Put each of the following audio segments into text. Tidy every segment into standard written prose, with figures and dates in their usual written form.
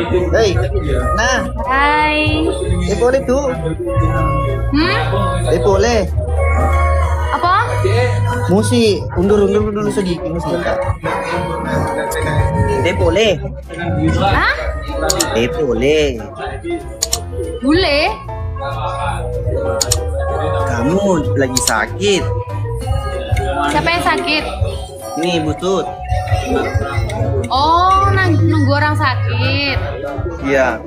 Hei, nah, Hai. boleh tuh. Boleh. Apa? Musi, undur dulu sedikit musi. Boleh. Hah? Boleh. Bule? Kamu lagi sakit. Siapa yang sakit? Nih, butut. Oh, nunggu orang sakit. Iya.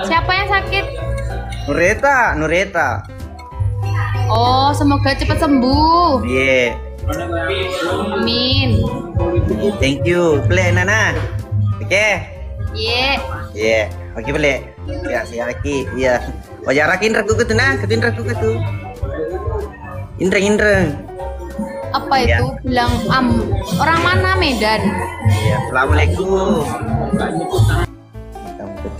Siapa yang sakit? Nureta. Oh, semoga cepat sembuh. Iya. Amin. Thank you. Play Nana. Oke. Iya. Oke, play. Ya, si Aki. Iya. Wajarakin raku ke tu nah, ketin raku ke tu. Indra. Apa itu? Bilang orang mana Medan? Iya, assalamualaikum.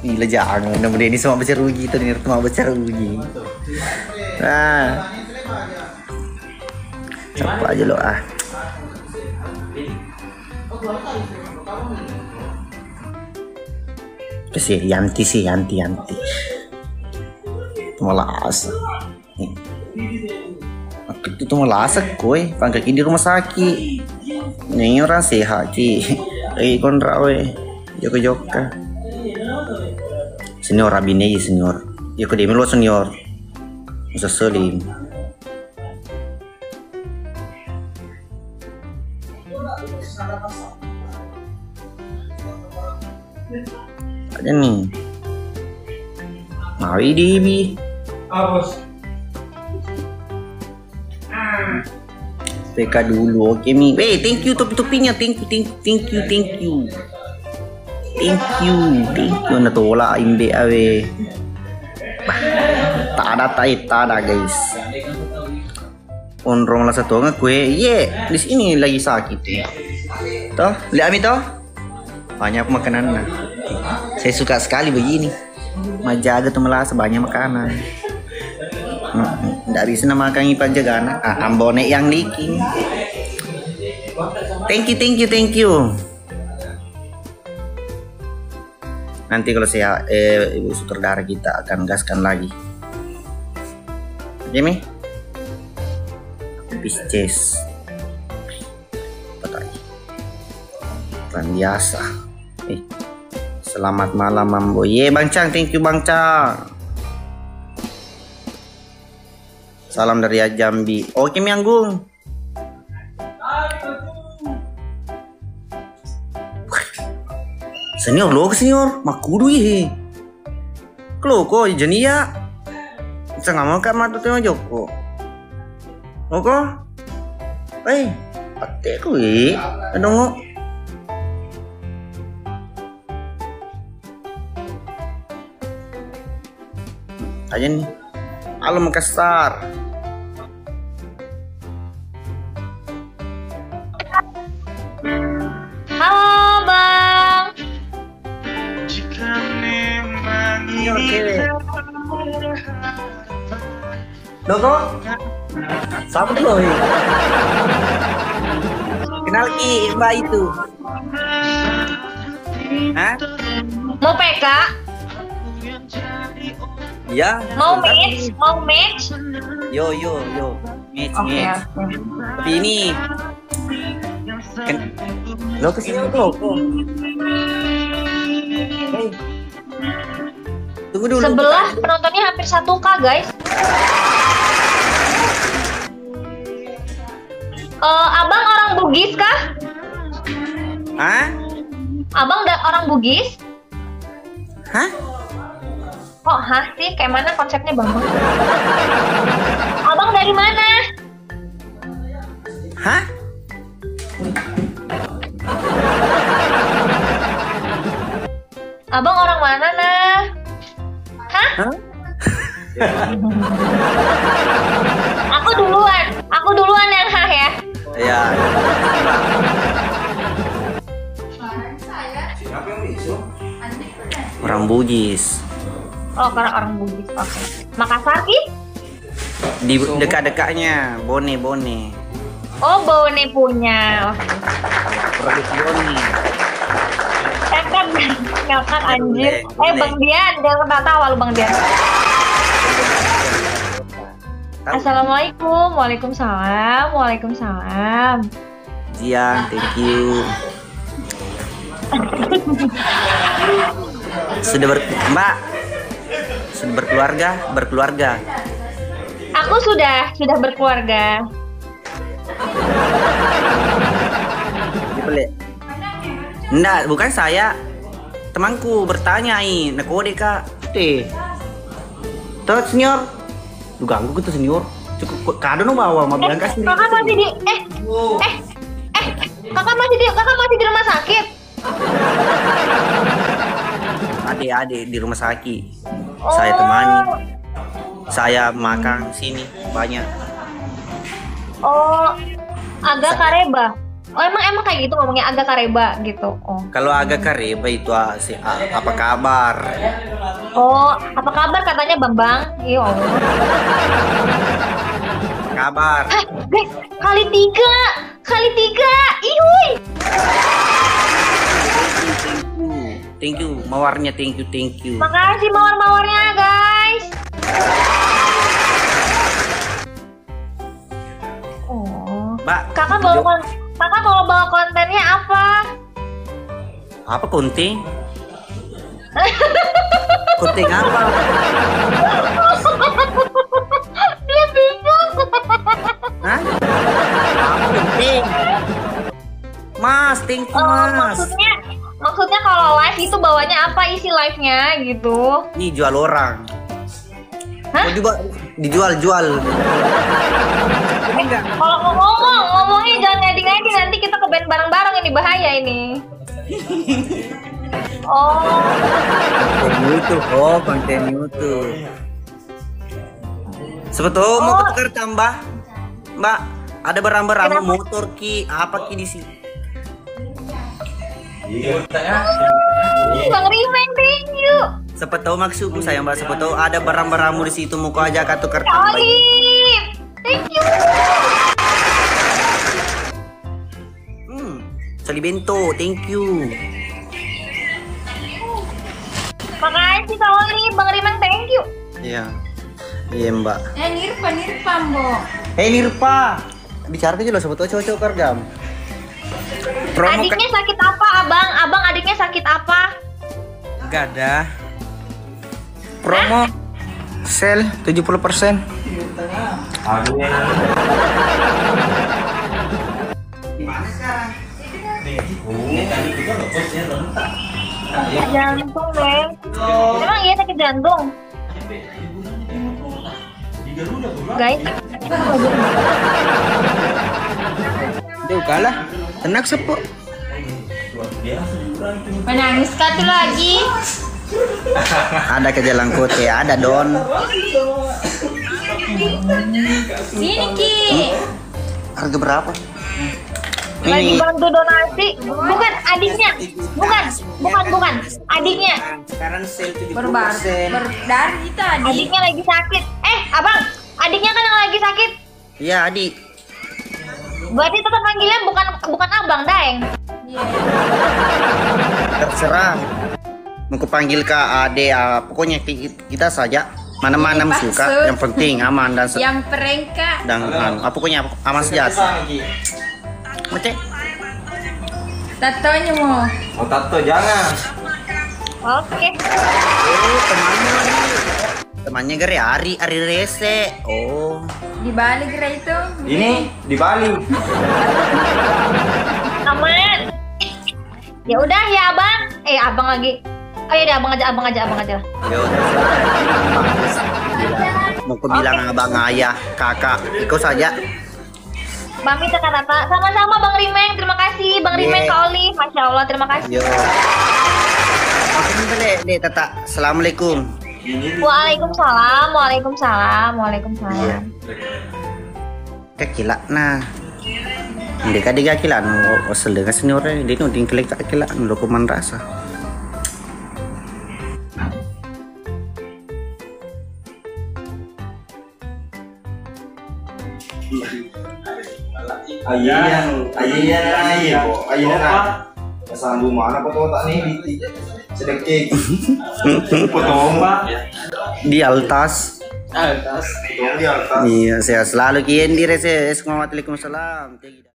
Gila jangan, nama ini semua besar rugi, ternyata semua besar rugi. Nah, siapa aja lo ah. Yanti. Malas. Itu tuh malas koi, pangkat di rumah sakit. Ini orang sehat ki. Kontra we. Joka. Senior abine senior. Yoko demi lo senior. Musa selim. Ada nih. Mari dibi. Bos. PK dulu, oke mi. Thank you topinya, thank you. Nah tolak imbe awe. Tak ada guys. Onrong lah satu nggak kue. Di sini lagi sakit ya. Toh, lihat ami toh. Banyak makanan. Saya suka sekali begini. Majaga tuh malah sebanyak makanan. Nggak bisa makan ipan jaga anak. Ambone yang leaking. Thank you. Nanti kalau saya ibu sutradara kita akan gaskan lagi. Oke mi? Pisces. Apa tadi? Plan biasa. Selamat malam Mambo. Bang Cang, thank you Bang Cang. Salam dari Jambi. Oke mi Anggung. Senior lo senior, makudu ihe. Kalo ko jenia. Sa ngamo ka matu temo joko. Oko? Ate ko Adongo. Aja nih. Halo Makassar. Halo Bang. Logo? Siapa tuh? Kenal ki Mbak itu? Hah? Mau PK? Ya. Mau match? Yo. Match. Tapi ini lo kesini lo. Tunggu dulu. Sebelah penontonnya hampir 1K guys. Abang orang Bugis kah? Hah? Abang orang Bugis? Hah? Kok sih? Kayak mana konsepnya Bang? Abang dari mana? Hah? Abang orang mana nah? Hah? Aku duluan yang ya. Iya. Orang Bugis. Oh, karena orang Bugis. Oke. Makassar ki? Di dekat-dekatnya, Bone. Oh, Bone punya. Produk Bone. Kan ngakak anjir. Bang Dian, jangan ketawa lu Bang Dian. Assalamualaikum, waalaikumsalam, waalaikumsalam. Jiang, thank you. Mbak, sudah berkeluarga? Aku sudah berkeluarga. Enggak, bukan saya. Temanku bertanya nakode kak. Tuh senior. Lu ganggu gitu senior. Cukup kado no bawa mau bilang kasih. Kakak masih di kakak masih di rumah sakit. Adik di rumah sakit. Saya temani. Saya makan sini banyak. Oh, agak kareba. Oh emang kayak gitu ngomongnya agak kareba gitu. Oh. Kalau agak kareba itu apa kabar? Oh, apa kabar katanya Bambang? Iya. Kabar. Guys, kali tiga. Iuy. Thank you, mawarnya thank you. Makasih mawar-mawarnya, guys. Oh. Mbak, Kakak kalau bawa kontennya apa? Apa konten? Konten apa? Dia bingung. Hah? Konten? Mas, thank you mas. Maksudnya kalau live itu bawanya apa isi live-nya gitu? Ini jual orang. Hah? Oh, dijual. Kalau ngomongnya jangan ngeding nanti kita ke band bareng-bareng ini bahaya ini. Oh. Konten YouTube. Sebetulnya mau tukar tambah, Mbak. Ada barang-barang motor apa di sini? Bang Rimeng, thank you. Siapa tahu maksudku saya Mbak, siapa tahu ada barang-barangmu di situ mau kau ajak tukar tambah. Thank you. Sali bento, thank you. Makasih Oli, Bang Rimeng, thank you. Iya. Iya Mbak. Nirpa Mbok. Nirpa. Bicara aja loh, siapa tahu cocok kerjam. Adiknya sakit apa, Abang? Abang adiknya sakit apa? Gak ada. Promo sale 70%. Gimana sekarang? Jantung, Bang. Emang iya sakit jantung? Guys. Dia kalah. Tenang sepo. Menangis katu lagi. Ada ke Jalan Kote, ada Don. Sini Ki. Harga berapa? Lagi bantu donasi. Bukan adiknya. Bukan. Adiknya. Sekarang sale 70%. Berdari tadi. Adiknya lagi sakit. Abang, adiknya kan yang lagi sakit. Iya, adik. Berarti tetap manggilnya bukan Abang, Daeng. Terserah. Mau kupanggil ke ade, pokoknya kita saja. Mana-mana suka. Yang penting aman dan yang perengka. Dan pokoknya aman sejati. Macet. Tatonya mau. Oh tato jangan. Oke. Temannya Gere Ari Rese. Oh. Di Bali kira itu. Ini di Bali. Aman. Ya udah ya Abang. Abang lagi. Oh ya abang aja lah. Yo, mau ku bilang abang ayah, kakak, ikut saja. Bami Tata, sama-sama Bang Rimeng, terima kasih Bang Rimeng Kak Oli, Masya Allah terima kasih. Yo. Oke, Tata. Assalamualaikum. Waalaikumsalam. Kakila nah. Hindi ka diga kila no osel ka senyor di no ding klik kakila no kuman rasa. Ayan. Ayan. Ayan. Ayan. Kasambung mana po to tak ni. Sedikit. Potong Pak. Di Altas. Potong di atas. Iya, saya selalu kian diri saya. Assalamualaikum warahmatullahi wabarakatuh.